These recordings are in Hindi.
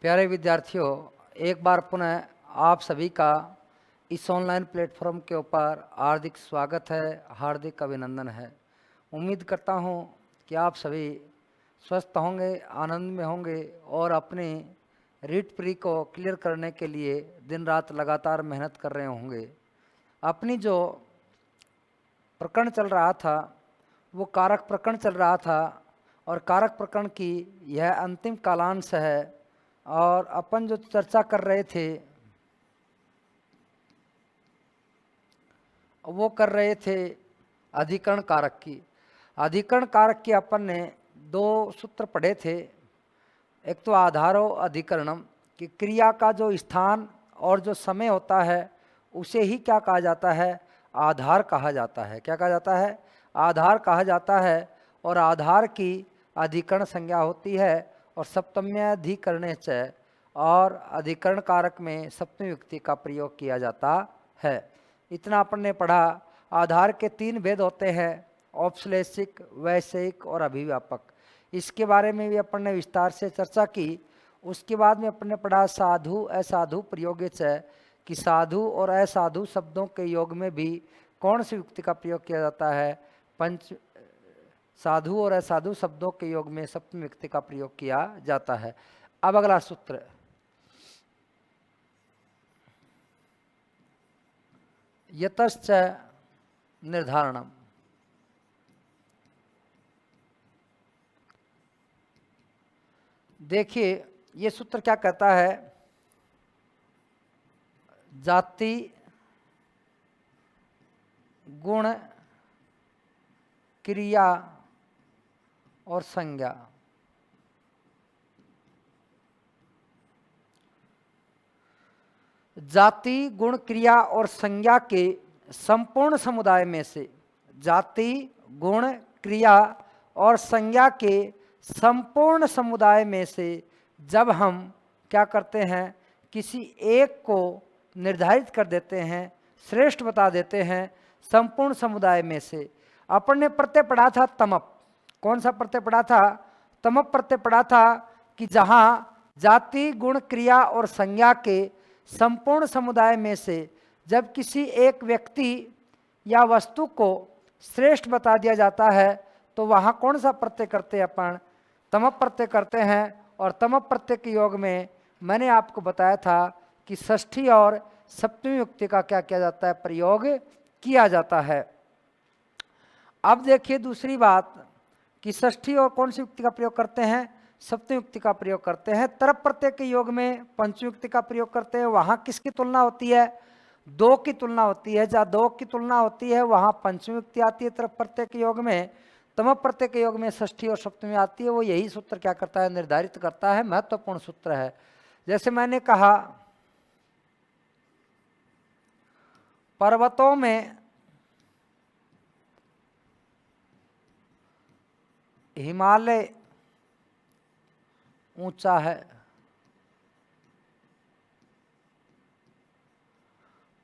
प्यारे विद्यार्थियों, एक बार पुनः आप सभी का इस ऑनलाइन प्लेटफॉर्म के ऊपर हार्दिक स्वागत है, हार्दिक अभिनंदन है। उम्मीद करता हूं कि आप सभी स्वस्थ होंगे, आनंद में होंगे और अपने रीट प्री को क्लियर करने के लिए दिन रात लगातार मेहनत कर रहे होंगे। अपनी जो प्रकरण चल रहा था वो कारक प्रकरण चल रहा था और कारक प्रकरण की यह अंतिम कालांश है और अपन जो चर्चा कर रहे थे वो कर रहे थे अधिकरण कारक की। अधिकरण कारक की अपन ने दो सूत्र पढ़े थे। एक तो आधारो अधिकरणम कि क्रिया का जो स्थान और जो समय होता है उसे ही क्या कहा जाता है, आधार कहा जाता है। क्या कहा जाता है? आधार कहा जाता है। और आधार की अधिकरण संज्ञा होती है और सप्तम्याधिकरणे च और अधिकरण कारक में सप्तमी विभक्ति का प्रयोग किया जाता है। इतना अपन ने पढ़ा। आधार के तीन भेद होते हैं, औपश्लेषिक, वैषयिक और अभिव्यापक। इसके बारे में भी अपन ने विस्तार से चर्चा की। उसके बाद में अपन ने पढ़ा साधु असाधु प्रयोगे च कि साधु और असाधु शब्दों के योग में भी कौन सी युक्ति का प्रयोग किया जाता है? पंच साधु और असाधु शब्दों के योग में सप्तमी विभक्ति का प्रयोग किया जाता है। अब अगला सूत्र, यतश्च निर्धारणम। देखिए ये सूत्र क्या कहता है? जाति, गुण, क्रिया और संज्ञा। जाति, गुण, क्रिया और संज्ञा के संपूर्ण समुदाय में से, जाति, गुण, क्रिया और संज्ञा के संपूर्ण समुदाय में से जब हम क्या करते हैं, किसी एक को निर्धारित कर देते हैं, श्रेष्ठ बता देते हैं संपूर्ण समुदाय में से। अपन ने प्रत्यय पढ़ा था तमप। कौन सा प्रत्यय पढ़ा था? तमप प्रत्यय पढ़ा था कि जहाँ जाति, गुण, क्रिया और संज्ञा के संपूर्ण समुदाय में से जब किसी एक व्यक्ति या वस्तु को श्रेष्ठ बता दिया जाता है तो वहाँ कौन सा प्रत्यय करते हैं? अपन तमप प्रत्यय करते हैं। और तमप प्रत्यय के योग में मैंने आपको बताया था कि षष्ठी और सप्तमी युक्ति का क्या किया जाता है? प्रयोग किया जाता है। अब देखिए दूसरी बात कि षष्ठी और कौन सी युक्ति का प्रयोग करते हैं? सप्तमी युक्ति का प्रयोग करते हैं। तरप प्रत्यय के योग में पंचमी युक्ति का प्रयोग करते हैं। वहां किसकी तुलना होती है? दो की तुलना होती है। जहाँ दो की तुलना होती है वहां पंचमी युक्ति आती है तरप प्रत्यय के योग में। तम प्रत्यय के योग में षष्ठी और सप्तमी आती है। वो यही सूत्र क्या करता है? निर्धारित करता है। महत्वपूर्ण सूत्र है। जैसे मैंने कहा पर्वतों में हिमालय ऊंचा है।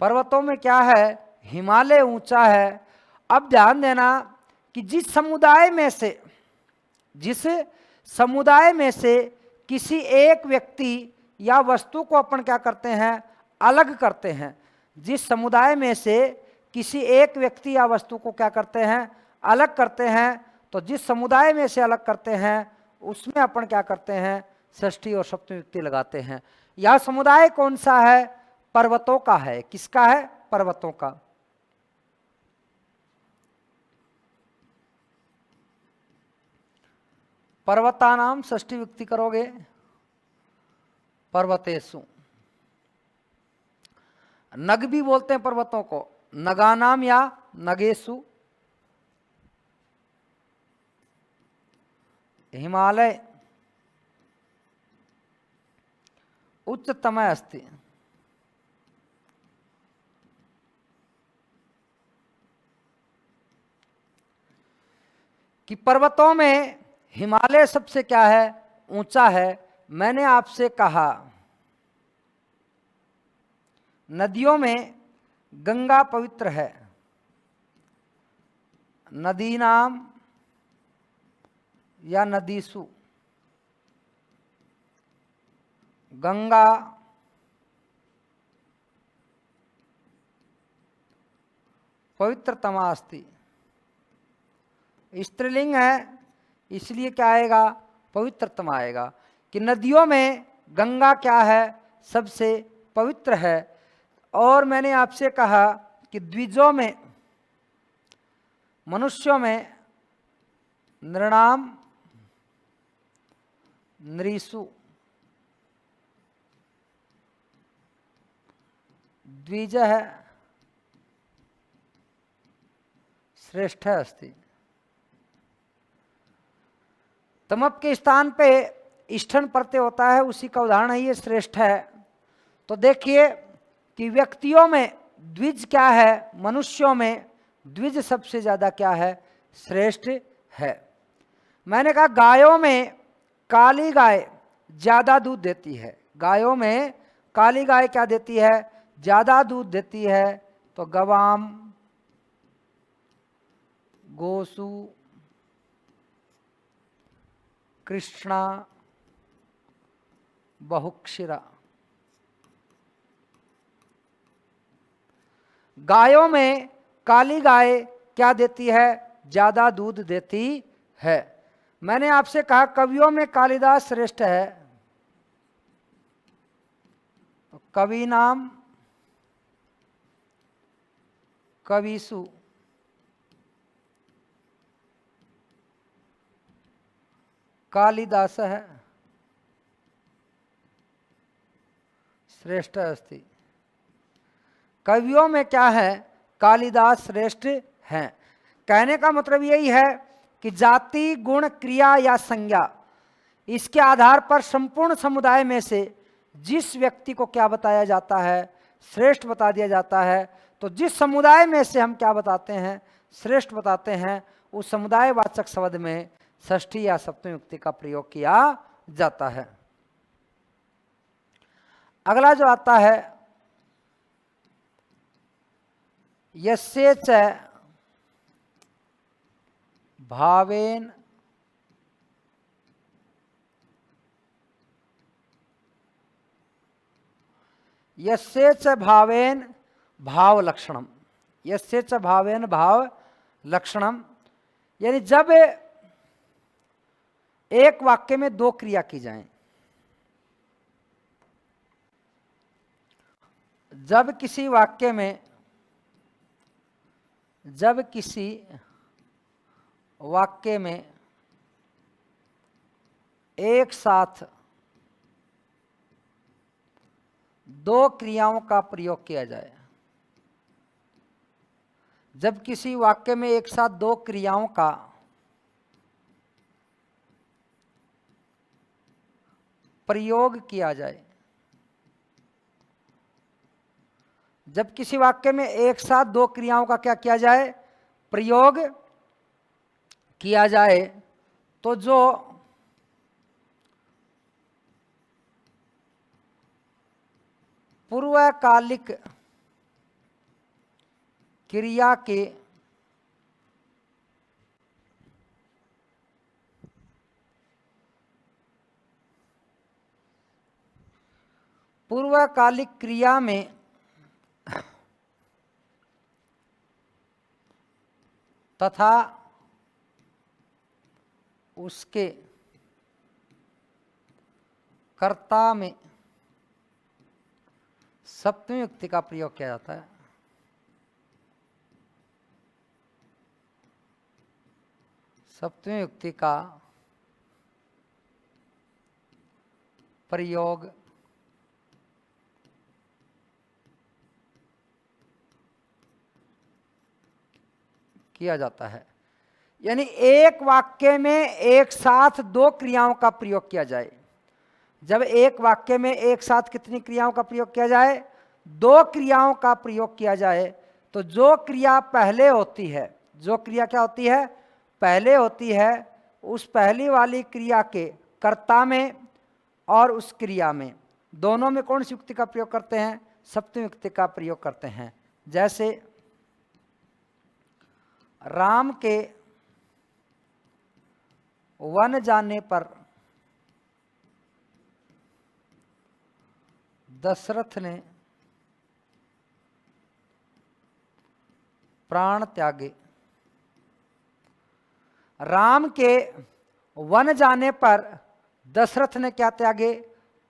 पर्वतों में क्या है? हिमालय ऊंचा है। अब ध्यान देना कि जिस समुदाय में से किसी एक व्यक्ति या वस्तु को अपन क्या करते हैं? अलग करते हैं। जिस समुदाय में से किसी एक व्यक्ति या वस्तु को क्या करते हैं? अलग करते हैं। तो जिस समुदाय में से अलग करते हैं उसमें अपन क्या करते हैं? षष्ठी और सप्तमी युक्ति लगाते हैं। यह समुदाय कौन सा है? पर्वतों का है। किसका है? पर्वतों का। पर्वतानाम षष्ठी विभक्ति करोगे पर्वतेषु। नग भी बोलते हैं पर्वतों को, नगानाम या नगेशु। हिमालय उच्चतम अस्ति। कि पर्वतों में हिमालय सबसे क्या है? ऊंचा है। मैंने आपसे कहा नदियों में गंगा पवित्र है। नदीनाम या नदीसु गंगा पवित्रतमा अस्ति। स्त्रीलिंग है इसलिए क्या आएगा, पवित्रतम आएगा। कि नदियों में गंगा क्या है, सबसे पवित्र है। और मैंने आपसे कहा कि द्विजों में, मनुष्यों में नृणाम नृषु द्विज है श्रेष्ठ अस्ति। तमप के स्थान पे इष्ठन प्रत्यय होता है, उसी का उदाहरण है ये श्रेष्ठ है। तो देखिए कि व्यक्तियों में द्विज क्या है, मनुष्यों में द्विज सबसे ज्यादा क्या है, श्रेष्ठ है। मैंने कहा गायों में काली गाय ज्यादा दूध देती है। गायों में काली गाय क्या देती है, ज्यादा दूध देती है। तो गवाम गोसु कृष्णा बहुक्षिरा। गायों में काली गाय क्या देती है, ज्यादा दूध देती है। मैंने आपसे कहा कवियों में कालिदास श्रेष्ठ है। तो कवि नाम कविसु कालिदास है श्रेष्ठ अस्ति। कवियों में क्या है, कालिदास श्रेष्ठ हैं। कहने का मतलब यही है कि जाति, गुण, क्रिया या संज्ञा, इसके आधार पर संपूर्ण समुदाय में से जिस व्यक्ति को क्या बताया जाता है, श्रेष्ठ बता दिया जाता है। तो जिस समुदाय में से हम क्या बताते हैं, श्रेष्ठ बताते हैं, उस समुदायवाचक शब्द में षष्ठी या सप्तमी युक्ति का प्रयोग किया जाता है। अगला जो आता है यस्य च भावेन यस्य च भावेन भाव लक्षणम। यस्य च भावेन भाव लक्षणम यानी जब एक वाक्य में दो क्रिया की जाए, जब किसी वाक्य में, जब किसी वाक्य में एक साथ दो क्रियाओं का प्रयोग किया जाए, जब किसी वाक्य में एक साथ दो क्रियाओं का प्रयोग किया जाए, जब किसी वाक्य में एक साथ दो क्रियाओं का क्या किया जाए, प्रयोग किया जाए, तो जो पूर्वकालिक क्रिया के पूर्वकालिक क्रिया में तथा उसके कर्ता में सप्तमी युक्ति का प्रयोग किया जाता है। सप्तमी युक्ति का प्रयोग किया जाता है। यानी एक वाक्य में एक साथ दो क्रियाओं का प्रयोग किया जाए। जब एक वाक्य में एक साथ कितनी क्रियाओं का प्रयोग किया जाए, दो क्रियाओं का प्रयोग किया जाए, तो जो क्रिया पहले होती है, जो क्रिया क्या होती है, पहले होती है, उस पहली वाली क्रिया के कर्ता में और उस क्रिया में दोनों में कौन सी युक्ति का प्रयोग करते हैं, सप्तमी युक्ति का प्रयोग करते हैं। जैसे राम के वन जाने पर दशरथ ने प्राण त्यागे। राम के वन जाने पर दशरथ ने क्या त्यागे?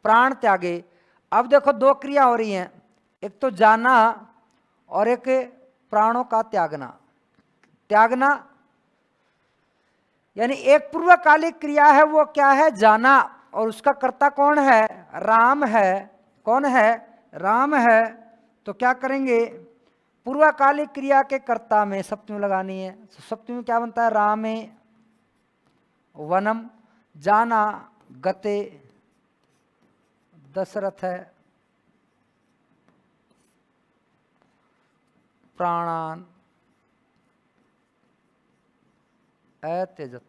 प्राण त्यागे। अब देखो दो क्रिया हो रही हैं, एक तो जाना और एक प्राणों का त्यागना। त्यागना यानी एक पूर्वकालिक क्रिया है, वो क्या है? जाना, और उसका कर्ता कौन है? राम है। कौन है? राम है। तो क्या करेंगे? पूर्वकालिक क्रिया के कर्ता में सप्तमी लगानी है। तो सप्तमी क्या बनता है? रामे वनम जाना गते दशरथ है प्राणान अत्यजत।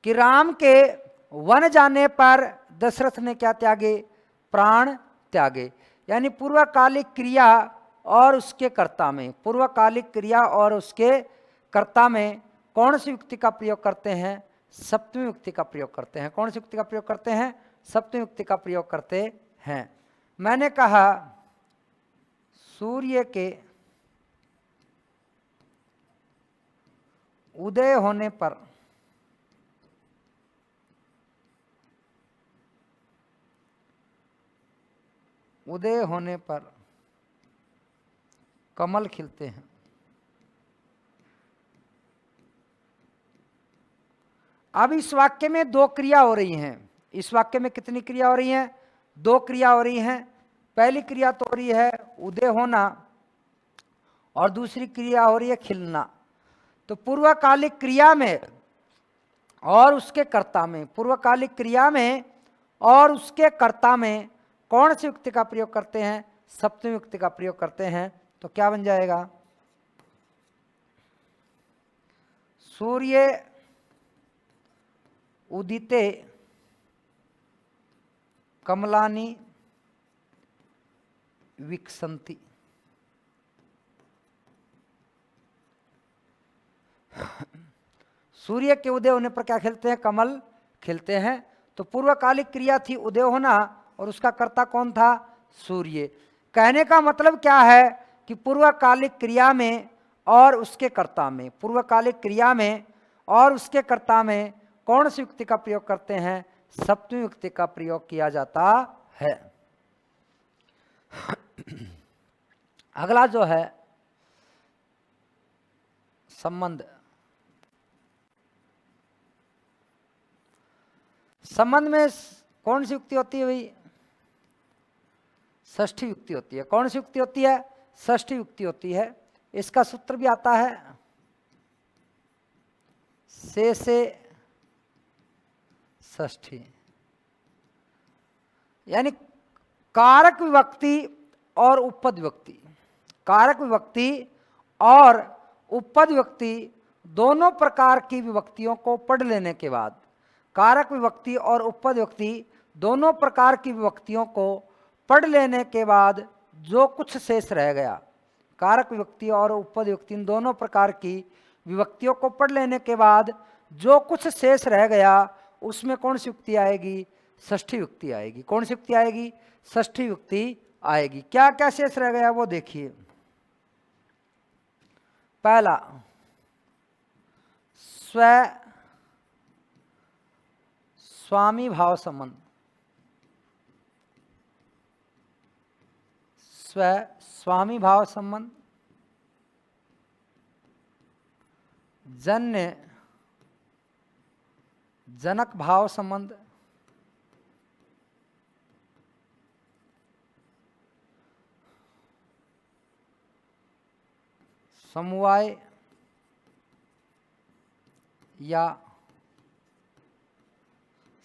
कि राम के वन जाने पर दशरथ ने क्या त्यागे? प्राण त्यागे। यानी पूर्वकालिक क्रिया और उसके कर्ता में, पूर्वकालिक क्रिया और उसके कर्ता में कौन सी युक्ति का प्रयोग करते हैं? सप्तमी युक्ति का प्रयोग करते हैं। कौन सी युक्ति का प्रयोग करते हैं? सप्तमी युक्ति का प्रयोग करते हैं। मैंने कहा सूर्य के उदय होने पर कमल खिलते हैं। अब इस वाक्य में दो क्रिया हो रही हैं। इस वाक्य में कितनी क्रिया हो रही हैं? दो क्रिया हो रही हैं। पहली क्रिया तो हो रही है उदय होना और दूसरी क्रिया हो रही है खिलना। तो पूर्वकालिक क्रिया में और उसके कर्ता में, पूर्वकालिक क्रिया में और उसके कर्ता में कौन सी युक्ति का प्रयोग करते हैं? सप्तमी युक्ति का प्रयोग करते हैं। तो क्या बन जाएगा? सूर्य उदिते कमलानी विकसंति। सूर्य के उदय होने पर क्या खिलते हैं? कमल खिलते हैं। तो पूर्वकालिक क्रिया थी उदय होना और उसका कर्ता कौन था? सूर्य। कहने का मतलब क्या है कि पूर्वकालिक क्रिया में और उसके कर्ता में, पूर्वकालिक क्रिया में और उसके कर्ता में कौन सी युक्ति का प्रयोग करते हैं? सप्तमी युक्ति का प्रयोग किया जाता है। अगला जो है संबंध। संबंध में कौन सी युक्ति होती है भाई? षष्ठी युक्ति होती है। कौन सी युक्ति होती है? षष्ठी युक्ति होती है। इसका सूत्र भी आता है से षष्ठी। यानी कारक विभक्ति और उपपद विभक्ति, कारक विभक्ति और उपपद विभक्ति दोनों प्रकार की विभक्तियों को पढ़ लेने के बाद, कारक विभक्ति और उपपद विभक्ति दोनों प्रकार की विभक्तियों को पढ़ लेने के बाद जो कुछ शेष रह गया, कारक विभक्ति और उपपद विभक्ति इन दोनों प्रकार की विभक्तियों को पढ़ लेने के बाद जो कुछ शेष रह गया उसमें कौन सी युक्ति आएगी? षष्ठी युक्ति आएगी। कौन सी युक्ति आएगी? षष्ठी युक्ति आएगी। क्या क्या शेष रह गया वो देखिए। पहला स्व स्वामी भाव संबंध, स्व स्वामी भाव संबंध, जन्य जनक भाव संबंध, समवाय या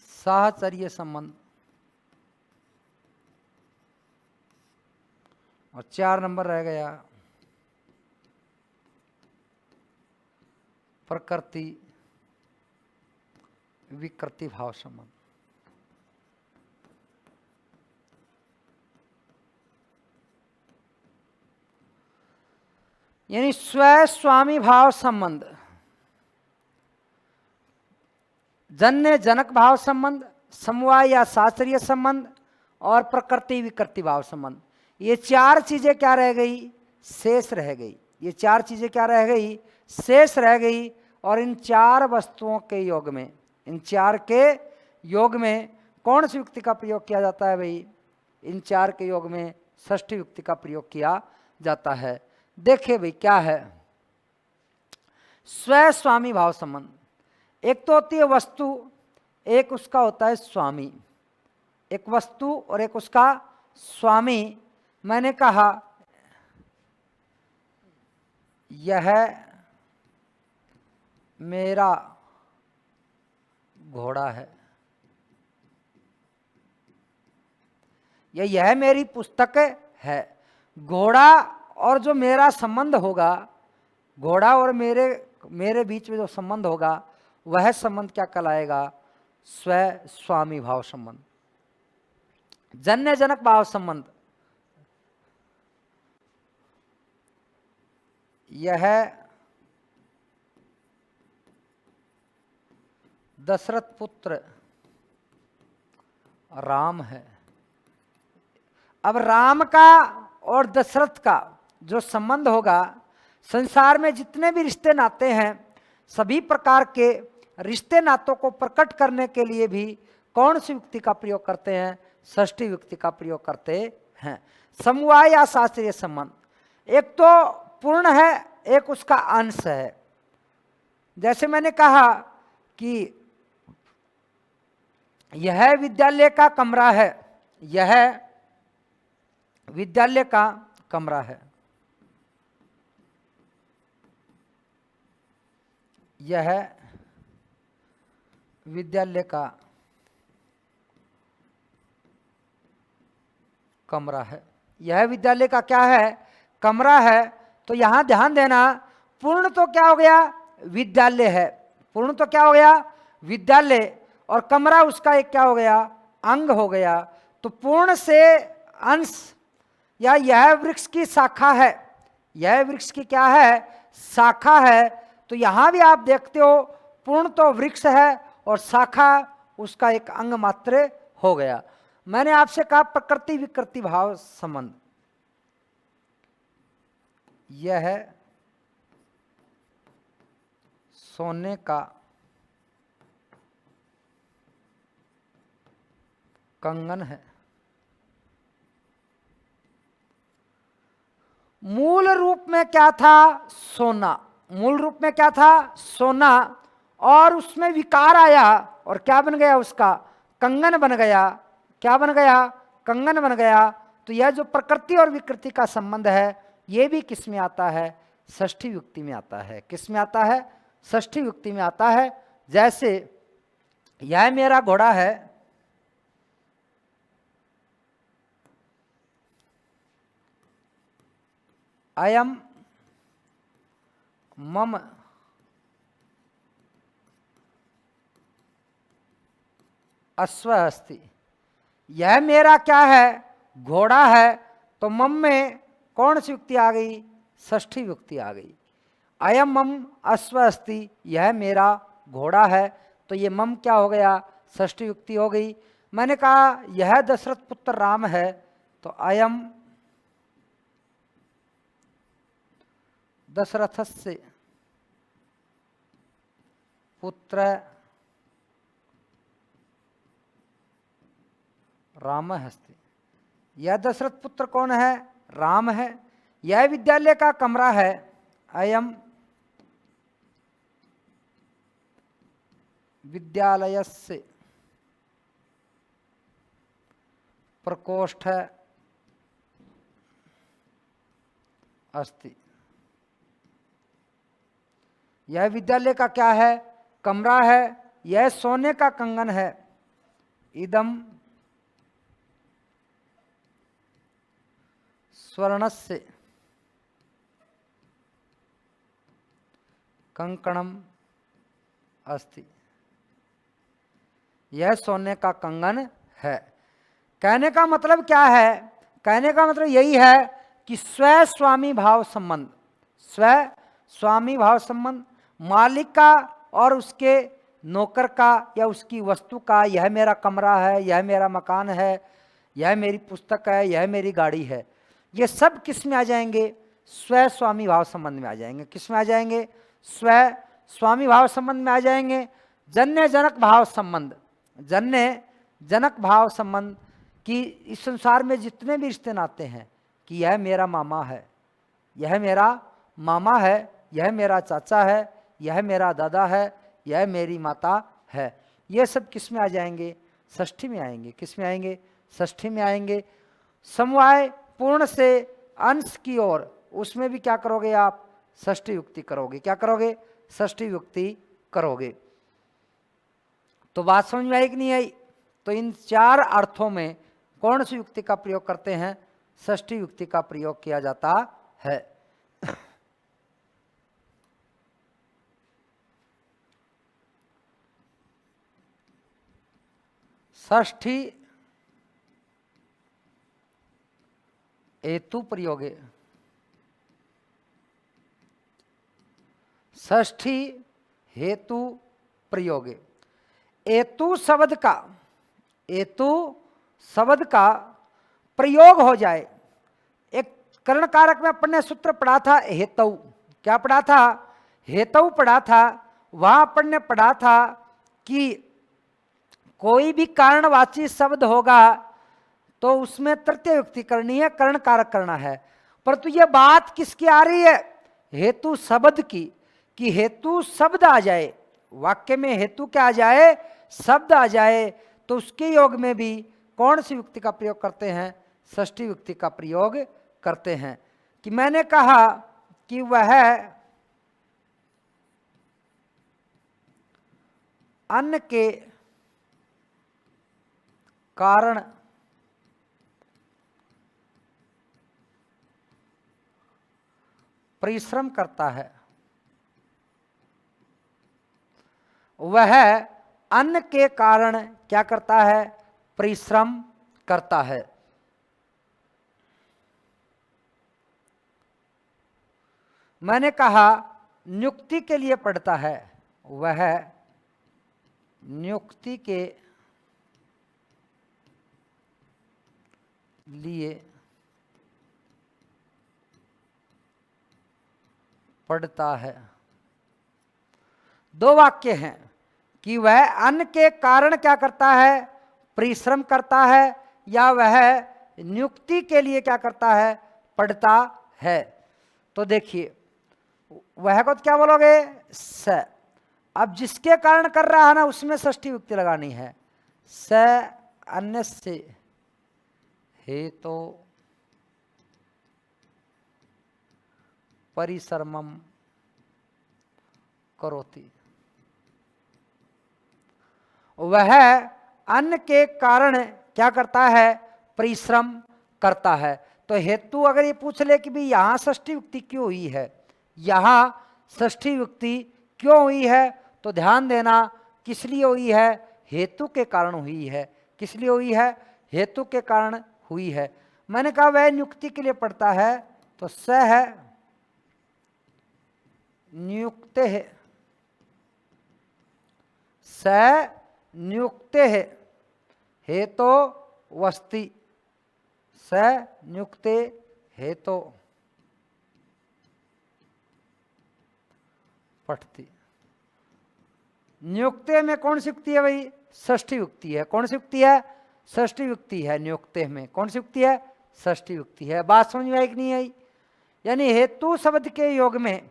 साहचर्य संबंध, और 4 नंबर रह गया प्रकृति विकृति भाव संबंध। यानी स्व स्वामी भाव संबंध, जन्य जनक भाव संबंध, समवाय या शास्त्रीय संबंध और प्रकृति विकृति भाव संबंध। ये चार चीजें क्या रह गई? शेष रह गई। ये चार चीजें क्या रह गई? शेष रह गई। और इन चार वस्तुओं के योग में, इन चार के योग में कौन सी युक्ति का प्रयोग किया जाता है भाई? इन चार के योग में षष्ठी युक्ति का प्रयोग किया जाता है। देखिए भाई क्या है, स्व स्वामी भाव संबंध। एक तो होती है वस्तु, एक उसका होता है स्वामी। एक वस्तु और एक उसका स्वामी। मैंने कहा यह मेरा घोड़ा है, यह मेरी पुस्तक है। घोड़ा और जो मेरा संबंध होगा, घोड़ा और मेरे बीच में जो संबंध होगा, वह संबंध क्या कहलाएगा? स्व स्वामी भाव संबंध। जन्य जनक भाव संबंध, यह दशरथ पुत्र राम है। अब राम का और दशरथ का जो संबंध होगा, संसार में जितने भी रिश्ते नाते हैं, सभी प्रकार के रिश्ते नातों को प्रकट करने के लिए भी कौन सी युक्ति का प्रयोग करते हैं? षष्ठी युक्ति का प्रयोग करते हैं। समवाय या शास्त्रीय संबंध, एक तो पूर्ण है, एक उसका अंश है। जैसे मैंने कहा कि यह विद्यालय का कमरा है, यह विद्यालय का कमरा है, यह विद्यालय का कमरा है। यह विद्यालय का क्या है? कमरा है। तो यहां ध्यान देना, पूर्ण तो क्या हो गया? विद्यालय है। पूर्ण तो क्या हो गया? विद्यालय। और कमरा उसका एक क्या हो गया? अंग हो गया। तो पूर्ण से अंश, या यह वृक्ष की शाखा है, यह वृक्ष की क्या है? शाखा है। तो यहां भी आप देखते हो, पूर्ण तो वृक्ष है और शाखा उसका एक अंग मात्र हो गया। मैंने आपसे कहा प्रकृति विकृति भाव संबंध, यह सोने का कंगन है। मूल रूप में क्या था? सोना। मूल रूप में क्या था? सोना। और उसमें विकार आया और क्या बन गया? उसका कंगन बन गया। क्या बन गया? कंगन बन गया। तो यह जो प्रकृति और विकृति का संबंध है, यह भी किस में आता है? षष्ठी युक्ति में आता है। किस में आता है? षष्ठी युक्ति में आता है। जैसे यह मेरा घोड़ा है, अयम मम अश्व अस्ति। यह मेरा क्या है? घोड़ा है। तो मम में कौन सी युक्ति आ गई? षष्ठी युक्ति आ गई। अयम मम अश्व अस्ति, यह मेरा घोड़ा है। तो ये मम क्या हो गया? षष्ठी युक्ति हो गई। मैंने कहा यह दशरथ पुत्र राम है, तो अयम दशरथस्य पुत्र राम अस्ति। यह दशरथ पुत्र कौन है? राम है। यह विद्यालय का कमरा है, अयम विद्यालयस्य प्रकोष्ठ अस्ति। यह विद्यालय का क्या है? कमरा है। यह सोने का कंगन है, इदम स्वर्णस्य कंकणम अस्ति। यह सोने का कंगन है। कहने का मतलब क्या है? कहने का मतलब यही है कि स्व स्वामी भाव संबंध, स्व स्वामी भाव संबंध, मालिक का और उसके नौकर का या उसकी वस्तु का, यह मेरा कमरा है, यह मेरा मकान है, यह मेरी पुस्तक है, यह मेरी गाड़ी है, ये सब किस में आ जाएंगे? स्व स्वामी भाव संबंध में आ जाएंगे। किस में आ जाएंगे? स्व स्वामी भाव संबंध में आ जाएंगे। जन्य जनक भाव संबंध, जन्य जनक भाव संबंध कि इस संसार में जितने भी रिश्ते नाते हैं कि यह मेरा मामा है, यह मेरा मामा है, यह मेरा चाचा है, यह मेरा दादा है, यह मेरी माता है, ये सब किस में आ जाएंगे? षष्ठी में आएंगे। किस में आएंगे? षष्ठी में आएंगे। समवाय पूर्ण से अंश की ओर, उसमें भी क्या करोगे आप? षष्ठी युक्ति करोगे। क्या करोगे? षष्ठी युक्ति करोगे। तो बात समझ में आई कि नहीं आई? तो इन चार अर्थों में कौन सी युक्ति का प्रयोग करते हैं? षष्ठी युक्ति का प्रयोग किया जाता है। षष्ठी हेतु प्रयोगे, षष्ठी हेतु प्रयोगे। हेतु शब्द का, हेतु शब्द का प्रयोग हो जाए। एक कर्ण कारक में अपन ने सूत्र पढ़ा था हेतु। क्या पढ़ा था? हेतु पढ़ा था। वहां अपन ने पढ़ा था कि कोई भी कारणवाची शब्द होगा तो उसमें तृतीय युक्ति करनी है, कर्ण कारक करना है। परंतु यह बात किसकी आ रही है? हेतु शब्द की, कि हेतु शब्द आ जाए, वाक्य में हेतु क्या आ जाए? शब्द आ जाए। तो उसके योग में भी कौन सी युक्ति का प्रयोग करते हैं? षष्ठी युक्ति का प्रयोग करते हैं। कि मैंने कहा कि वह अन्न के कारण परिश्रम करता है, वह अन्न के कारण क्या करता है? परिश्रम करता है। मैंने कहा नियुक्ति के लिए पढ़ता है, वह नियुक्ति के लिए पढ़ता है। दो वाक्य हैं कि वह अन्न के कारण क्या करता है? परिश्रम करता है, या वह नियुक्ति के लिए क्या करता है? पढ़ता है। तो देखिए वह को तो क्या बोलोगे? स। अब जिसके कारण कर रहा है ना उसमें षष्ठी युक्ति लगानी है। स अन्य से हेतु परिश्रमम करोति, वह अन्न के कारण क्या करता है? परिश्रम करता है। तो हेतु अगर ये पूछ ले कि भी यहां षष्ठी युक्ति क्यों हुई है, यहां षष्ठी युक्ति क्यों हुई है, तो ध्यान देना किस लिए हुई है? हेतु के कारण हुई है। किस लिए हुई है? हेतु के कारण हुई है। मैंने कहा वह नियुक्ति के लिए पढ़ता है, तो स है नियुक्ते है, स नियुक्ते है हेतो वस्ति, स नियुक्ते हेतो पठती। नियुक्ते में कौन सी युक्ति है भाई? षष्ठी युक्ति है। कौन सी युक्ति है? षष्ठी युक्ति है। नियुक्ते में कौन सी युक्ति है? षष्ठी युक्ति है। बात समझ में आई कि नहीं आई? यानी हेतु शब्द के योग में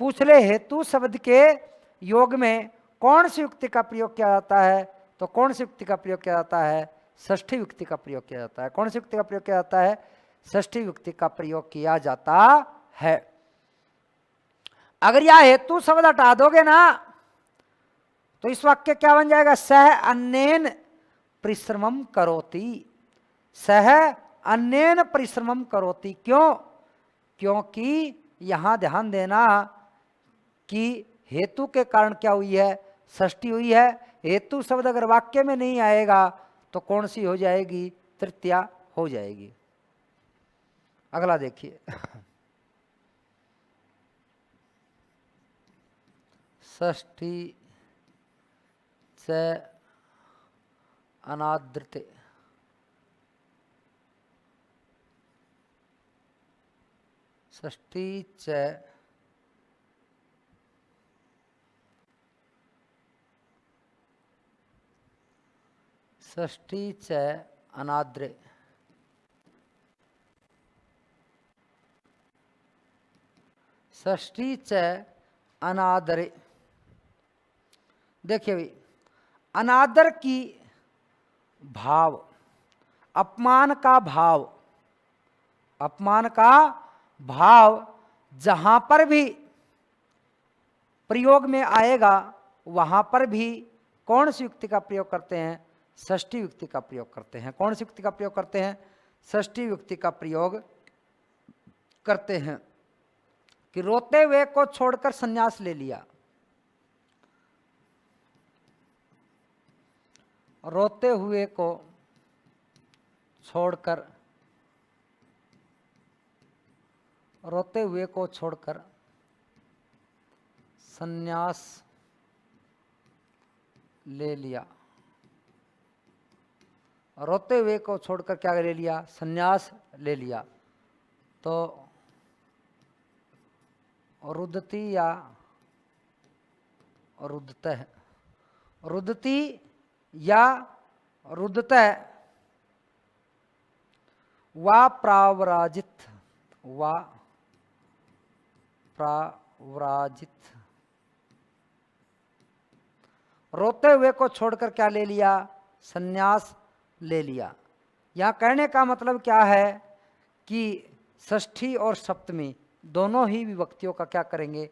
पूछ ले, हेतु शब्द के योग में कौन सी युक्ति का प्रयोग किया जाता है, तो कौन सी युक्ति का प्रयोग किया जाता है? षष्ठी युक्ति का प्रयोग किया जाता है। कौन सी युक्ति का प्रयोग किया जाता है? षष्ठी युक्ति का प्रयोग किया जाता है। अगर यह हेतु शब्द हटा दोगे ना तो इस वाक्य क्या बन जाएगा? सह अन्येन परिश्रमम करोति, सह अन्येन परिश्रमम करोति। क्यों? क्योंकि यहां ध्यान देना कि हेतु के कारण क्या हुई है? षष्ठी हुई है। हेतु शब्द अगर वाक्य में नहीं आएगा तो कौन सी हो जाएगी? तृतीया हो जाएगी। अगला देखिए षष्ठी से अनादृते, षष्ठी च षष्ठी च अनाद्रे, षष्ठी च अनादरे। देखिए भाई, अनादर की भाव, अपमान का भाव, अपमान का भाव जहां पर भी प्रयोग में आएगा वहां पर भी कौन सी युक्ति का प्रयोग करते हैं? षष्ठी युक्ति का प्रयोग करते हैं। कौन सी युक्ति का प्रयोग करते हैं? षष्ठी युक्ति का प्रयोग करते हैं कि रोते हुए को छोड़कर संन्यास ले लिया, रोते हुए को छोड़कर, रोते हुए को छोड़कर संन्यास ले लिया, रोते हुए को छोड़कर क्या ले लिया? संन्यास ले लिया। तो रुदती या रुदतः, रुदती या रुदतः वा प्रावराजित, वा प्रावराजित, रोते हुए को छोड़कर क्या ले लिया? संन्यास ले लिया। यहाँ कहने का मतलब क्या है कि षष्ठी और सप्तमी दोनों ही विभक्तियों का क्या करेंगे?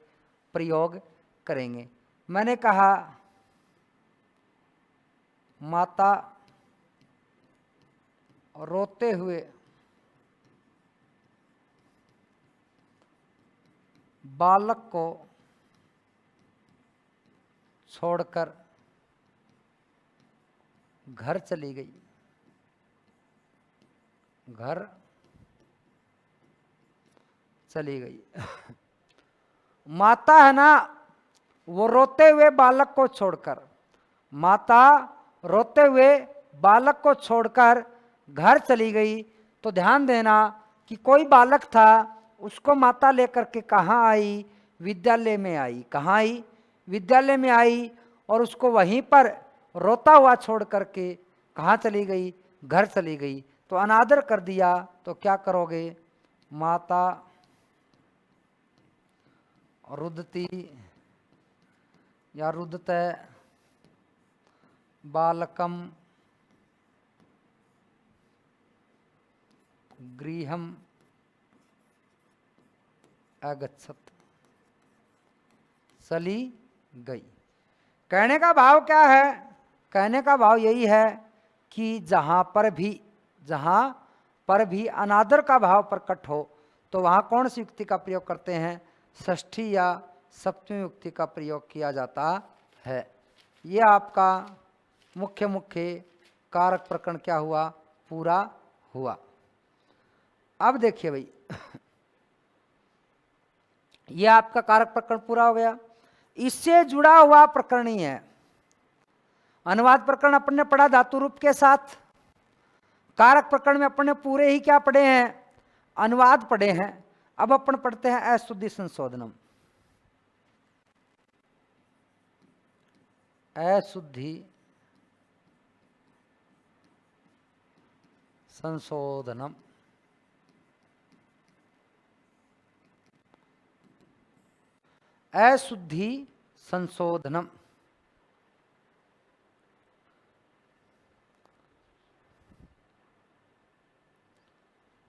प्रयोग करेंगे। मैंने कहा माता रोते हुए बालक को छोड़कर घर चली गई, घर चली गई। माता है ना, वो रोते हुए बालक को छोड़कर, माता रोते हुए बालक को छोड़कर घर चली गई। तो ध्यान देना कि कोई बालक था, उसको माता लेकर के कहाँ आई? विद्यालय में आई। कहाँ आई? विद्यालय में आई। और उसको वहीं पर रोता हुआ छोड़ करके कहाँ चली गई? घर चली गई। तो अनादर कर दिया तो क्या करोगे? माता रुदती या रुदते बालकम गृहम अगच्छत, चली गई। कहने का भाव क्या है? कहने का भाव यही है कि जहाँ पर भी अनादर का भाव प्रकट हो तो वहाँ कौन सी युक्ति का प्रयोग करते हैं? षष्ठी या सप्तमी युक्ति का प्रयोग किया जाता है। ये आपका मुख्य कारक प्रकरण क्या हुआ? पूरा हुआ। अब देखिए भाई, ये आपका कारक प्रकरण पूरा हो गया। इससे जुड़ा हुआ प्रकरण ही है अनुवाद प्रकरण। अपन ने पढ़ा धातु रूप के साथ। कारक प्रकरण में अपन ने पूरे ही क्या पढ़े हैं? अनुवाद पढ़े हैं। अब अपन पढ़ते हैं अशुद्धि संशोधनम। अशुद्धि संशोधनम। अशुद्धि संशोधनम।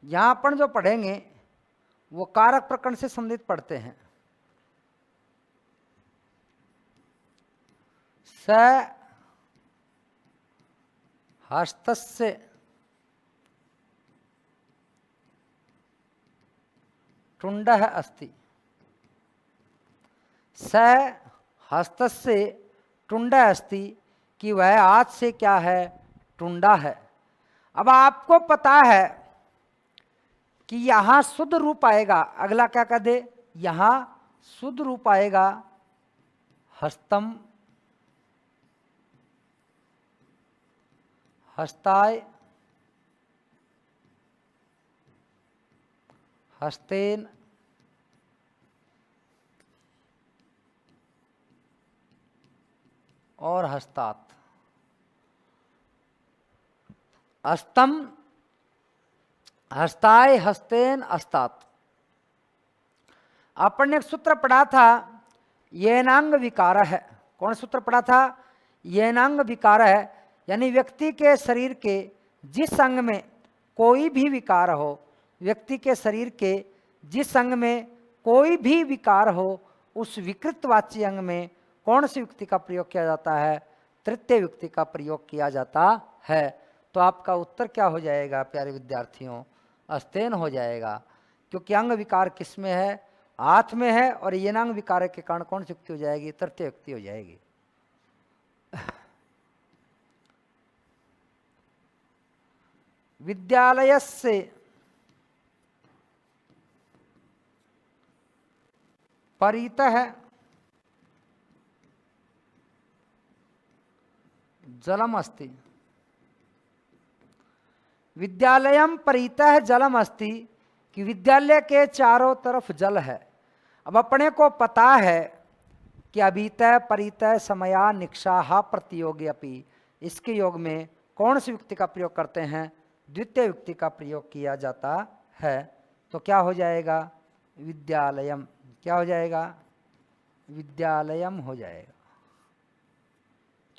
यहां अपन जो पढ़ेंगे वो कारक प्रकरण से संबंधित पढ़ते हैं। स हस्तस्य टुंडः अस्ति। स हस्तस्य टुंडः अस्ति कि वह हाथ से क्या है? टुंडा है। अब आपको पता है कि यहां शुद्ध रूप आएगा। अगला क्या कर दे? यहां शुद्ध रूप आएगा हस्तम हस्ताय हस्तेन और हस्तात। हस्तम हस्ताय हस्तेन हस्तात। अपन ने एक सूत्र पढ़ा था येनांग विकार है। कौन सूत्र पढ़ा था? येनांग विकार है, यानी व्यक्ति के शरीर के जिस अंग में कोई भी विकार हो, व्यक्ति के शरीर के जिस अंग में कोई भी विकार हो, उस विकृतवाची अंग में कौन सी युक्ति का प्रयोग किया जाता है? तृतीय युक्ति का प्रयोग किया जाता है। तो आपका उत्तर क्या हो जाएगा प्यारे विद्यार्थियों? अस्तेन हो जाएगा, क्योंकि अंग विकार किस में है? हाथ में है, और येनांग विकार के कारण कौन सी युक्ति हो जाएगी? तृतीय युक्ति हो जाएगी। विद्यालय से परितः जलम अस्ति। विद्यालयम परितः जलम अस्ति, कि विद्यालय के चारों तरफ जल है। अब अपने को पता है कि अभितः परितः समया निक्षाहा प्रतियोगी अपि, इसके योग में कौन सी युक्ति का प्रयोग करते हैं? द्वितीय युक्ति का प्रयोग किया जाता है। तो क्या हो जाएगा? विद्यालयम। क्या हो जाएगा? विद्यालयम हो जाएगा,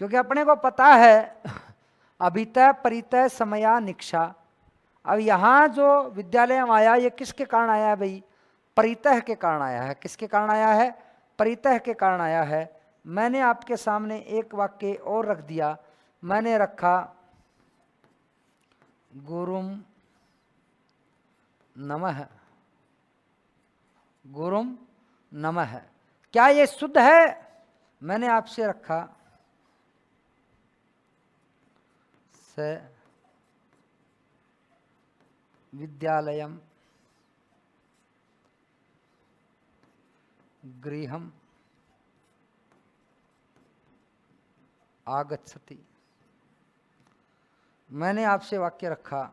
क्योंकि अपने को पता है अभितः परितः समया निक्षा। अब यहाँ जो विद्यालय आया, ये किसके कारण आया है भाई? परितः के कारण आया है। किसके कारण आया है? परितः के कारण आया है। मैंने आपके सामने एक वाक्य और रख दिया। मैंने रखा गुरुम नमः। गुरुम नमः, क्या ये शुद्ध है? मैंने आपसे रखा से विद्यालयम गृहम आगच्छति। मैंने आपसे वाक्य रखा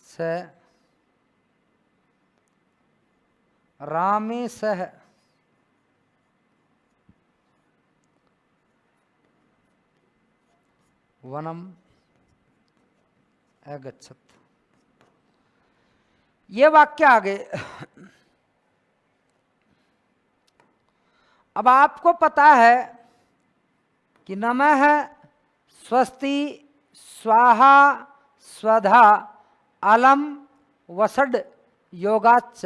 से रामे सह वनम अगच्छत। ये वाक्य आ गए। अब आपको पता है कि नमः, स्वस्ति, स्वाहा, स्वधा, अलम, वसड, योगाच्च,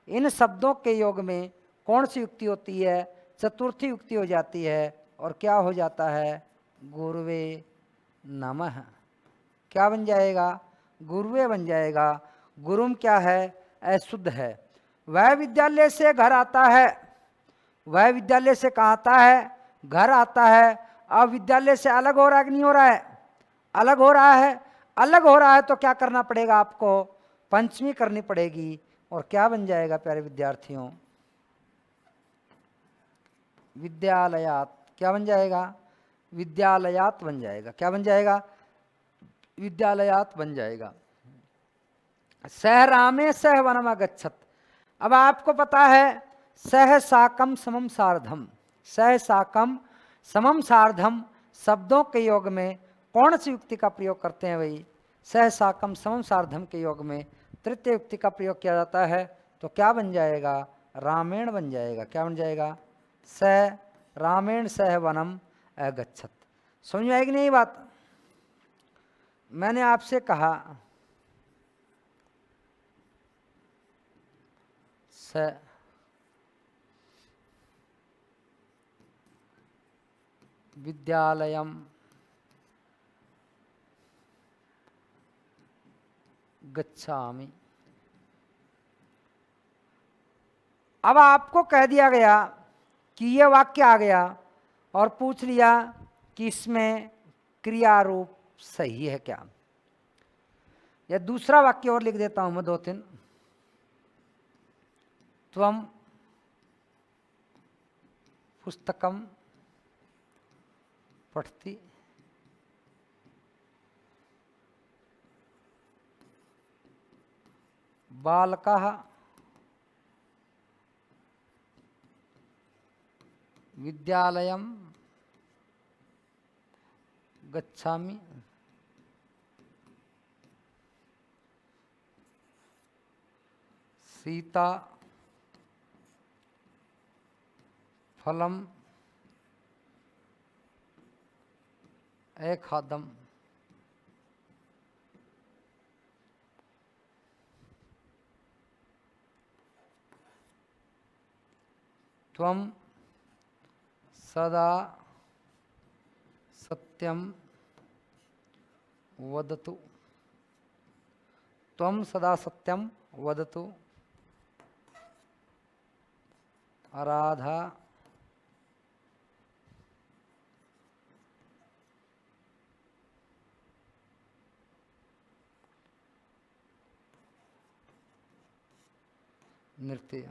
इन शब्दों के योग में कौन सी युक्ति होती है? चतुर्थी युक्ति हो जाती है। और क्या हो जाता है? गुरुवे नमः। क्या बन जाएगा? गुरुवे बन जाएगा। गुरुम क्या है? अशुद्ध है। वह विद्यालय से घर आता है। वह विद्यालय से कहाँ आता है? घर आता है। अब विद्यालय से अलग हो रहा है कि नहीं हो रहा है? अलग हो रहा है। अलग हो रहा है तो क्या करना पड़ेगा आपको? पंचमी करनी पड़ेगी। और क्या बन जाएगा प्यारे विद्यार्थियों? विद्यालयात। क्या बन जाएगा? विद्यालयात बन जाएगा। क्या बन जाएगा? विद्यालयात बन जाएगा। सह रामे सह वनम अगच्छत। अब आपको पता है सह साकम समम सार्धम। सह साकम समम सार्धम शब्दों के योग में कौन सी युक्ति का प्रयोग करते हैं भाई? सह साकम समम सार्धम के योग में तृतीय युक्ति का प्रयोग किया जाता है। तो क्या बन जाएगा? रामेण बन जाएगा। क्या बन जाएगा? सह रामेण सह वनम अगच्छत। समझ में आएगी नहीं बात? मैंने आपसे कहा स विद्यालयम गच्छामि। अब आपको कह दिया गया कि ये वाक्य आ गया और पूछ लिया कि इसमें क्रिया रूप सही है क्या? या दूसरा वाक्य और लिख देता हूं मैं, 2-3। त्वम पुस्तकम पठति, बालकः विद्यालयं गच्छामि, सीता फलम एखादम, त्वं सदा सत्यम वदतु, त्वं सदा सत्यम वदतु, राधा नृत्य।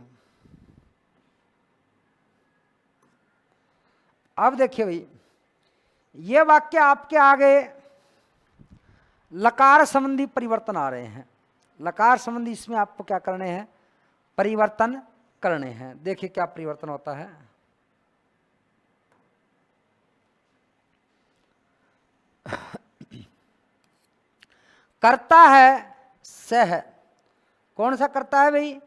अब देखिए भाई, ये वाक्य आपके आगे लकार संबंधी परिवर्तन आ रहे हैं। लकार संबंधी इसमें आपको क्या करने हैं, परिवर्तन करने हैं। देखिए क्या परिवर्तन होता है। करता है सह, कौन सा करता है भाई,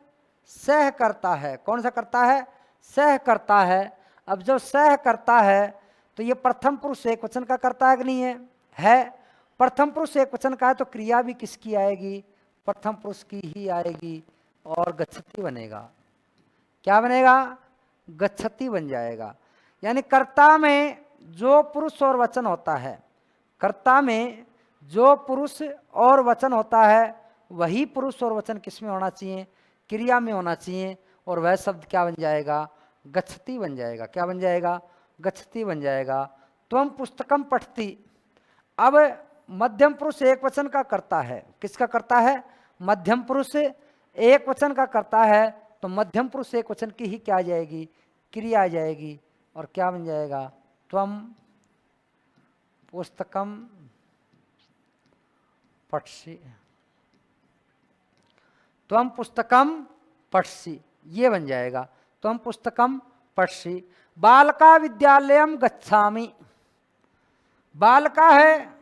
सह करता है। कौन सा करता है, सह करता है। अब जो सह करता है तो ये प्रथम पुरुष एक वचन का करता है कि नहीं है, है। प्रथम पुरुष एक वचन का है तो क्रिया भी किसकी आएगी, प्रथम पुरुष की ही आएगी और गच्छति बनेगा। क्या बनेगा, गच्छति बन जाएगा। यानी कर्ता में जो पुरुष और वचन होता है, कर्ता में जो पुरुष और वचन होता है वही पुरुष और वचन किस में होना चाहिए, क्रिया में होना चाहिए। और वह शब्द क्या बन जाएगा, गच्छति बन जाएगा। क्या बन जाएगा, गच्छति बन जाएगा। त्वं पुस्तकम पठति, अब मध्यम पुरुष एक वचन का करता है, किसका करता है, मध्यम पुरुष एक वचन का करता है तो मध्यम पुरुष एक वचन की ही क्या आ जाएगी, क्रिया आ जाएगी। और क्या बन जाएगा, त्वं पुस्तकम पठसि, त्वं पुस्तकम पठसि, ये बन जाएगा। त्वं पुस्तकम पठसि। बालका विद्यालयम गच्छामि, बालका है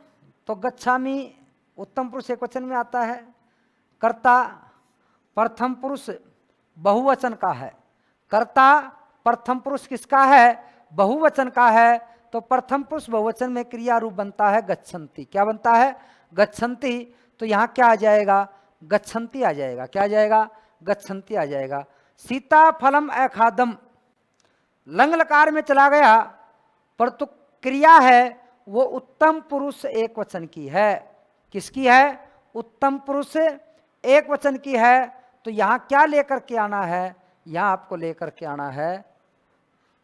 तो गच्छामि उत्तम पुरुष एक वचन में आता है। कर्ता प्रथम पुरुष बहुवचन का है, कर्ता प्रथम पुरुष किसका है, बहुवचन का है। तो प्रथम पुरुष बहुवचन में क्रिया रूप बनता है गच्छन्ति। क्या बनता है, गच्छन्ति। तो यहाँ क्या आ जाएगा, गच्छन्ति आ जाएगा। क्या आ जाएगा, गच्छन्ति आ जाएगा। सीता फलम अखादम, लंग लकार में चला गया परंतु क्रिया है वो उत्तम पुरुष एक वचन की है। किसकी है, उत्तम पुरुष एक वचन की है। तो यहाँ क्या लेकर के आना है, यहाँ आपको लेकर के आना है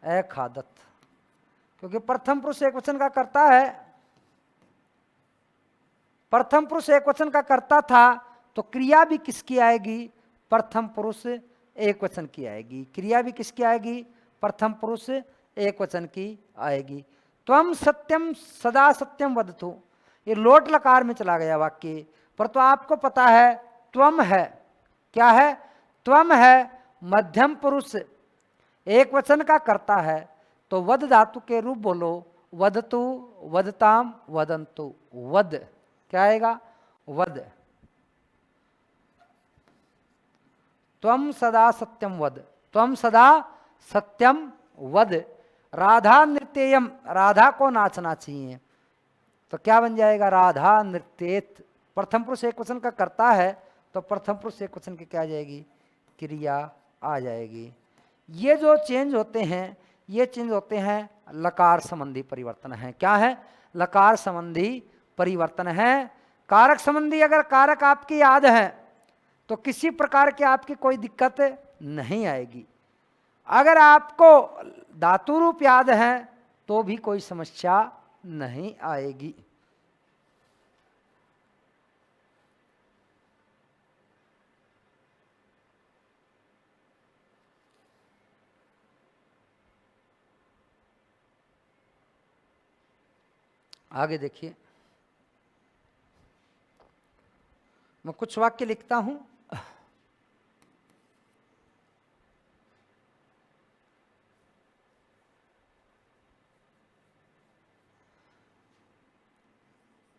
अखादत, क्योंकि प्रथम पुरुष एक वचन का करता है, प्रथम पुरुष एक वचन का करता था तो क्रिया भी किसकी आएगी, प्रथम पुरुष एक वचन की आएगी। क्रिया भी किसकी आएगी, प्रथम पुरुष एक वचन की आएगी। त्वं सत्यम सदा सत्यम वदतु, ये लोट लकार में चला गया वाक्य, पर तो आपको पता है त्वम है, क्या है, त्वम है, मध्यम पुरुष एक वचन का करता है तो वद धातु के रूप बोलो, वदतु वदताम वदंतु, वद क्या आएगा, वद। त्वं सदा सत्यम वद, त्वं सदा सत्यम वद। राधा नृत्यम, राधा को नाचना चाहिए तो क्या बन जाएगा, राधा नृत्येत। प्रथम पुरुष एक वचन का करता है तो प्रथम पुरुष एक वचन की क्या आ जाएगी, क्रिया आ जाएगी। ये जो चेंज होते हैं ये चेंज होते हैं लकार संबंधी परिवर्तन है। क्या है, लकार संबंधी परिवर्तन है। कारक संबंधी अगर कारक आपकी याद है तो किसी प्रकार की आपकी कोई दिक्कत नहीं आएगी। अगर आपको धातु रूप याद है तो भी कोई समस्या नहीं आएगी। आगे देखिए, मैं कुछ वाक्य लिखता हूं।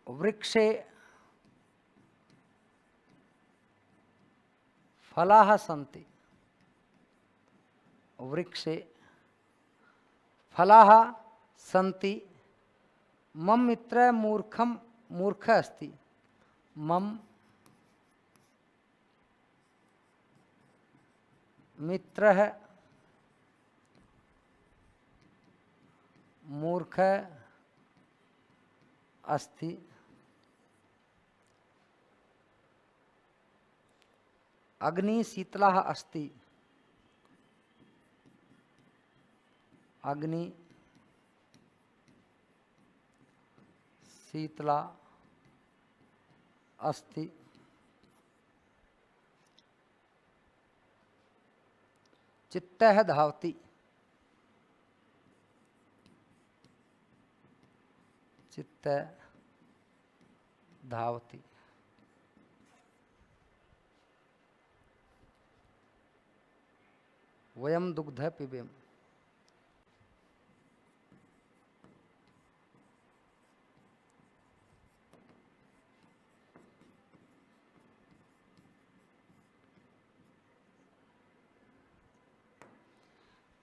वृक्षे फलाः सन्ति, वृक्षे फलाः सन्ति, मम मित्रः मूर्खः अस्ति, मम मित्रः मूर्खः अस्ति, अग्नि शीतलः अस्ति, अग्नि शीतला अस्ति, चित्तः धावति, चित्तः धावति, वयम दुग्धः पिबेम।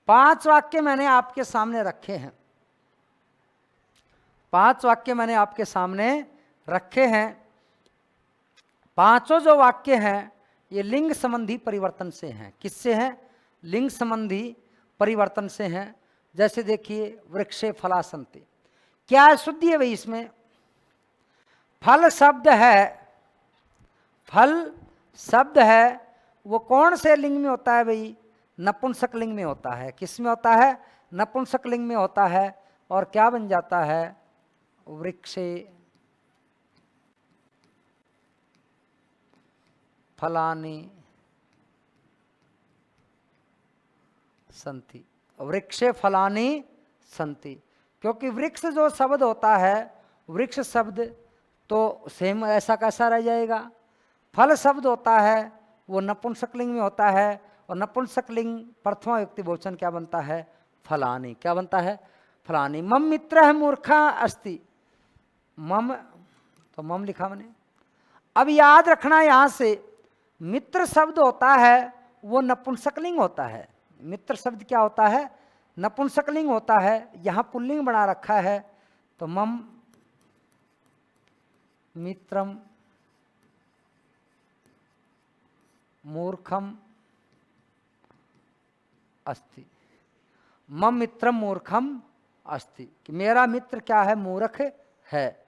पांच वाक्य मैंने आपके सामने रखे हैं, पांच वाक्य मैंने आपके सामने रखे हैं। पांचों जो वाक्य हैं ये लिंग संबंधी परिवर्तन से हैं। किससे हैं? लिंग संबंधी परिवर्तन से हैं। जैसे देखिए, वृक्षे फला सन्ति, क्या शुद्धि है भाई इसमें? फल शब्द है, फल शब्द है, वो कौन से लिंग में होता है भाई? नपुंसक लिंग में होता है। किस में होता है? नपुंसक लिंग में होता है। और क्या बन जाता है? वृक्षे फलानि सन्ति, वृक्षे फलानि सन्ति। क्योंकि वृक्ष जो शब्द होता है, वृक्ष शब्द तो सेम ऐसा कैसा रह जाएगा? फल शब्द होता है वो नपुंसक लिंग में होता है, और नपुंसक लिंग प्रथमा व्यक्ति बहुवचन क्या बनता है? फलानि। क्या बनता है? फलानि। मम मित्रः मूर्खः अस्ति, मम तो मम लिखा मैंने। अब याद रखना, यहाँ से मित्र शब्द होता है वो नपुंसकलिंग होता है। मित्र शब्द क्या होता है? नपुंसकलिंग होता है। यहाँ पुल्लिंग बना रखा है, तो मम मित्रम मूर्खम अस्ति, मम मित्रम मूर्खम अस्ति, कि मेरा मित्र क्या है? मूर्ख है।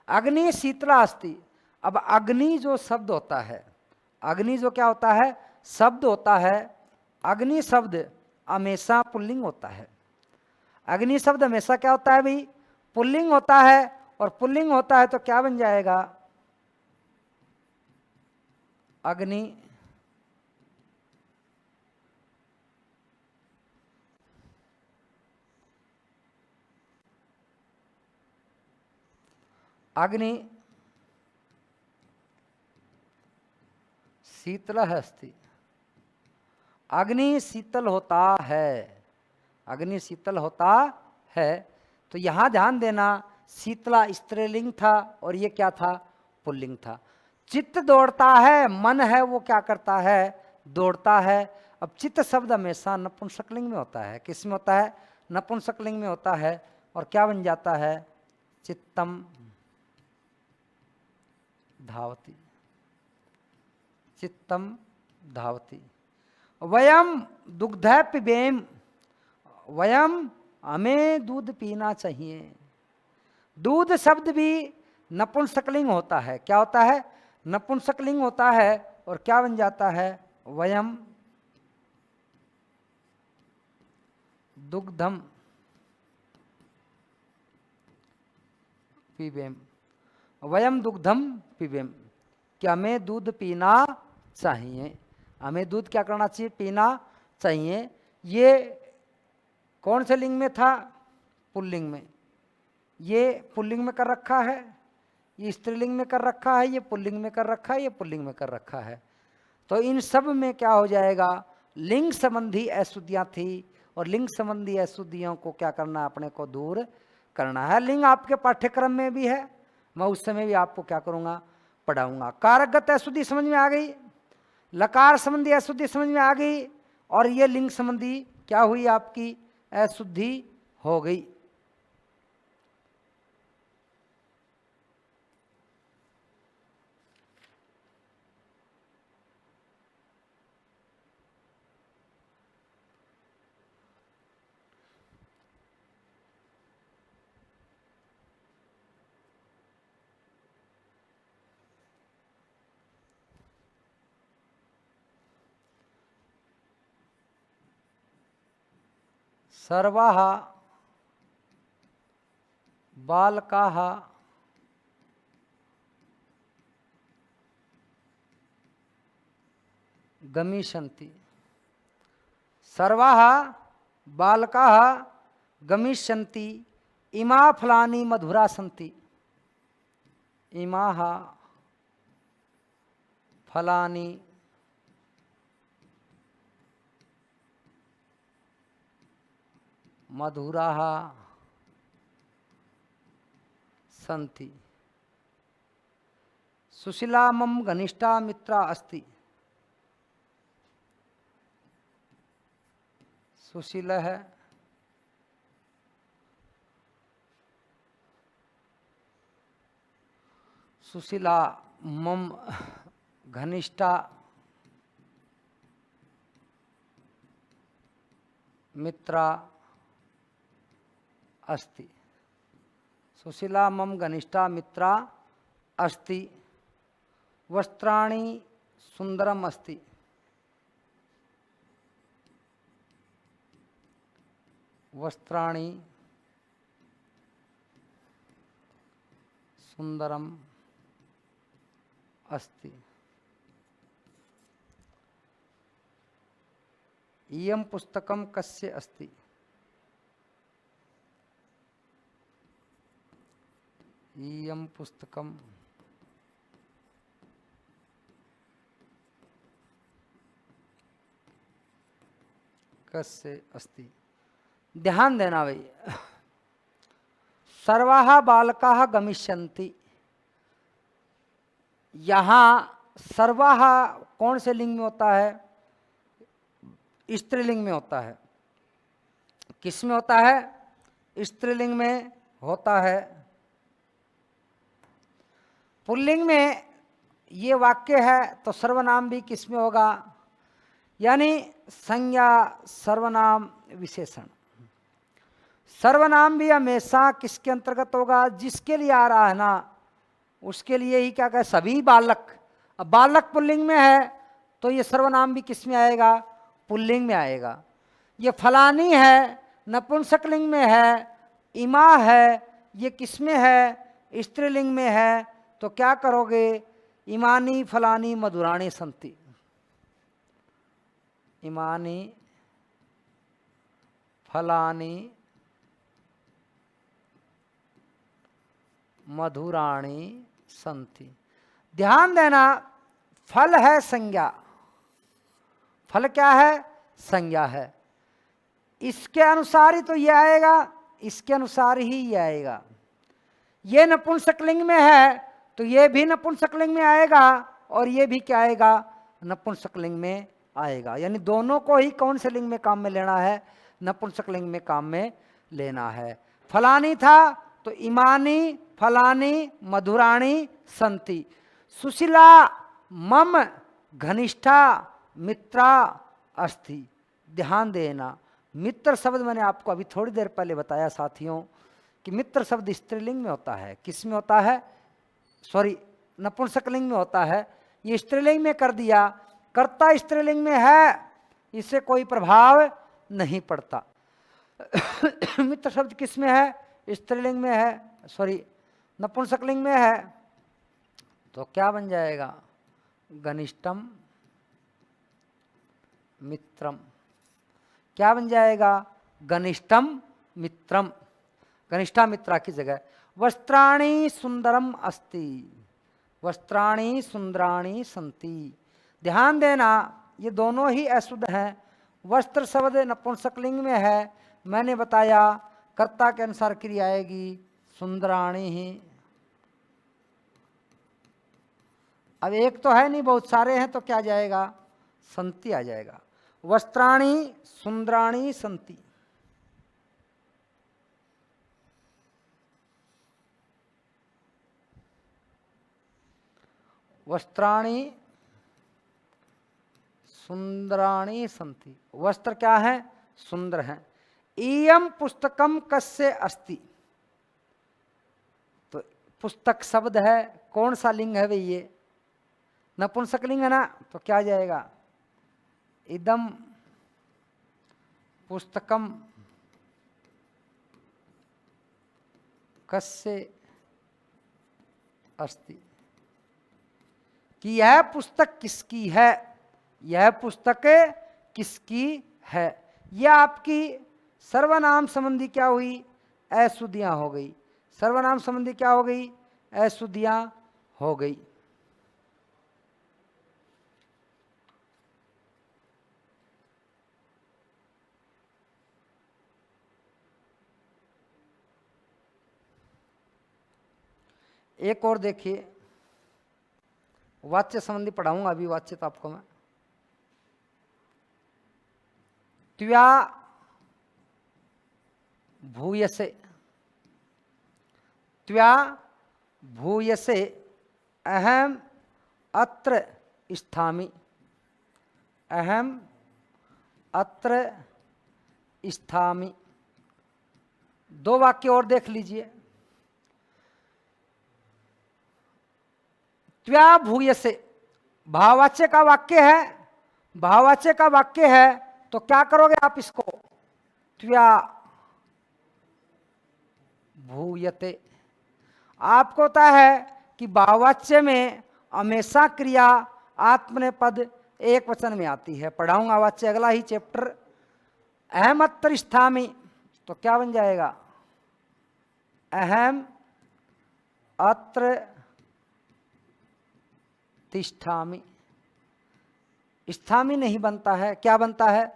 अग्नि शीतला अस्ति। अब अग्नि जो शब्द होता है, अग्नि जो क्या होता है? शब्द होता है। अग्नि शब्द हमेशा पुल्लिंग होता है। अग्नि शब्द हमेशा क्या होता है भाई? पुल्लिंग होता है। और पुल्लिंग होता है तो क्या बन जाएगा? अग्नि अग्नि शीतल अस्ति, अग्नि शीतल होता है, अग्नि शीतल होता है। तो यहाँ ध्यान देना, शीतला स्त्रीलिंग था और ये क्या था? पुल्लिंग था। चित्त दौड़ता है, मन है वो क्या करता है? दौड़ता है। अब चित्त शब्द हमेशा नपुंसकलिंग में होता है। किस में होता है? नपुंसकलिंग में होता है। और क्या बन जाता है? चित्तम धावति, चित्तम धावति। वयम दुग्धः पिबेम, वयम हमें दूध पीना चाहिए। दूध शब्द भी नपुंसकलिंग होता है। क्या होता है? नपुंसकलिंग होता है। और क्या बन जाता है? वयम दुग्धम पीबेम, वयम दुग्धम पीबेम, कि हमें दूध पीना चाहिए। हमें दूध क्या करना चाहिए? पीना चाहिए। ये कौन से लिंग में था? पुल्लिंग में। ये पुल्लिंग में कर रखा है, ये स्त्रीलिंग में कर रखा है, ये पुल्लिंग में कर रखा है, ये पुल्लिंग में कर रखा है। तो इन सब में क्या हो जाएगा, लिंग संबंधी अशुद्धियाँ थी और लिंग संबंधी अशुद्धियों को क्या करना, अपने को दूर करना है। लिंग आपके पाठ्यक्रम में भी है, मैं उस समय भी आपको क्या करूँगा, पढ़ाऊँगा। कारकगत अशुद्धि समझ में आ गई, लकार संबंधी अशुद्धि समझ में आ गई, और ये लिंग संबंधी क्या हुई, आपकी अशुद्धि हो गई। सर्वाः बालकाः गमिष्यन्ति, सर्वाः बालकाः गमिष्यन्ति, इमा फलानि मधुरा सन्ति, इमाः फलानि मधुराः सन्ति, सुशीला मम घनिष्ठा मित्रा अस्ति, सुशील है, सुशीला मम घनिष्ठा मित्रा अस्ति, सुशीला मम घनिष्ठा मित्रा अस्ति, वस्त्राणि सुंदरम अस्ति, वस्त्राणि सुंदरम अस्ति, इयं पुस्तकं कस्य अस्ति, इयं पुस्तकं कस्य अस्ति। ध्यान देना भाई, सर्वाः बालकाः गमिष्यन्ति, यहाँ सर्वाः कौन से लिंग में होता है, स्त्रीलिंग में होता है। किस में होता है, स्त्रीलिंग में होता है। पुल्लिंग में ये वाक्य है तो सर्वनाम भी किस में होगा, यानी संज्ञा सर्वनाम विशेषण। सर्वनाम भी हमेशा किसके अंतर्गत होगा, जिसके लिए आ रहा है ना उसके लिए ही क्या कहे, सभी बालक। अब बालक पुल्लिंग में है तो ये सर्वनाम भी किस में आएगा, पुल्लिंग में आएगा। ये फलानी है नपुंसकलिंग में है, इमा है ये किस में है, स्त्रीलिंग में है, तो क्या करोगे, इमानी फलानी मधुराणी संति, इमानी फलानी मधुराणी संति। ध्यान देना, फल है संज्ञा, फल क्या है, संज्ञा है। इसके अनुसार ही तो ये आएगा, इसके अनुसार ही ये आएगा। ये नपुंसकलिंग में है तो ये भी नपुंसकलिंग में आएगा, और ये भी क्या आएगा, नपुंसकलिंग में आएगा। यानी दोनों को ही कौन से लिंग में काम में लेना है, नपुंसकलिंग में काम में लेना है। फलानी था तो इमानी फलानी मधुराणी संति, सुशीला मम घनिष्ठा मित्रा अस्ति। ध्यान देना, मित्र शब्द मैंने आपको अभी थोड़ी देर पहले बताया साथियों कि मित्र शब्द स्त्रीलिंग में होता है। किस में होता है, सॉरी नपुंसकलिंग में होता है। ये स्त्रीलिंग में कर दिया, कर्ता स्त्रीलिंग में है, इससे कोई प्रभाव नहीं पड़ता। मित्र शब्द किस में है, स्त्रीलिंग में है, सॉरी नपुंसकलिंग में है, तो क्या बन जाएगा, घनिष्ठम मित्रम। क्या बन जाएगा, घनिष्ठम मित्रम। कनिष्ठा मित्रा की जगह। वस्त्राणि सुंदरम अस्ति, वस्त्राणि सुंदराणि संति। ध्यान देना, ये दोनों ही अशुद्ध हैं। वस्त्र शब्द नपुंसकलिंग में है, मैंने बताया कर्ता के अनुसार क्रिया आएगी सुंदराणि ही। अब एक तो है नहीं, बहुत सारे हैं, तो क्या जाएगा, संति आ जाएगा। वस्त्राणि सुंदराणि संति। वस्त्राणि सुंदराणि संति। वस्त्र क्या है, सुंदर है। इयम पुस्तकम कस्य अस्ति, तो पुस्तक शब्द है, कौन सा लिंग है भाई, ये नपुंसक लिंग है ना, तो क्या जाएगा, इदम पुस्तकम कस्य अस्ति, कि यह पुस्तक किसकी है, यह पुस्तक किसकी है। यह आपकी सर्वनाम संबंधी क्या हुई, अशुद्धियां हो गई। सर्वनाम संबंधी क्या हो गई, अशुद्धियां हो गई। एक और देखिए, वाच्य संबंधी पढ़ाऊंगा अभी, वाच्य तो आपको मैं। त्व्या भूयसे, त्व्या भूयसे अहम अत्र स्थामि, अहम अत्र स्थामि। दो वाक्य और देख लीजिए। त्व्या भूयसे भाववाच्य का वाक्य है, भाववाच्य का वाक्य है, तो क्या करोगे आप इसको, त्व्या भूयते। आपको पता है कि भाववाच्य में हमेशा क्रिया आत्मनेपद एक वचन में आती है। पढ़ाऊंगा वाच्य अगला ही चैप्टर। अहम अत्र स्थामि, तो क्या बन जाएगा, अहम अत्र तिष्ठामि। स्थामी नहीं बनता है, क्या बनता है,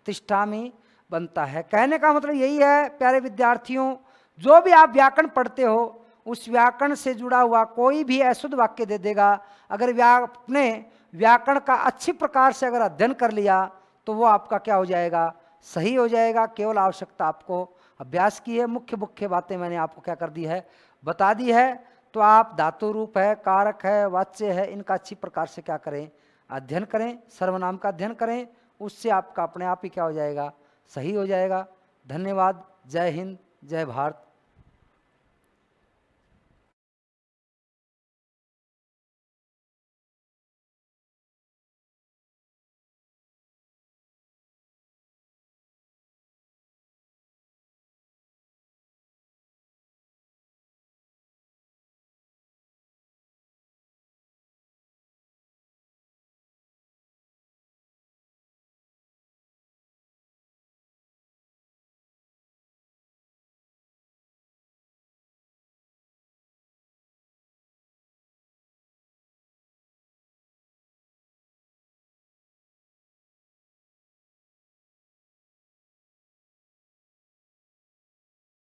तिष्ठामि बनता है। कहने का मतलब यही है प्यारे विद्यार्थियों, जो भी आप व्याकरण पढ़ते हो उस व्याकरण से जुड़ा हुआ कोई भी अशुद्ध वाक्य दे देगा, अगर आपने व्याकरण का अच्छी प्रकार से अगर अध्ययन कर लिया तो वो आपका क्या हो जाएगा, सही हो जाएगा। केवल आवश्यकता आपको अभ्यास की है। मुख्य मुख्य बातें मैंने आपको क्या कर दी है, बता दी है। तो आप धातु रूप है, कारक है, वाच्य है, इनका अच्छी प्रकार से क्या करें, अध्ययन करें, सर्वनाम का अध्ययन करें। उससे आपका अपने आप ही क्या हो जाएगा, सही हो जाएगा। धन्यवाद। जय हिंद, जय भारत।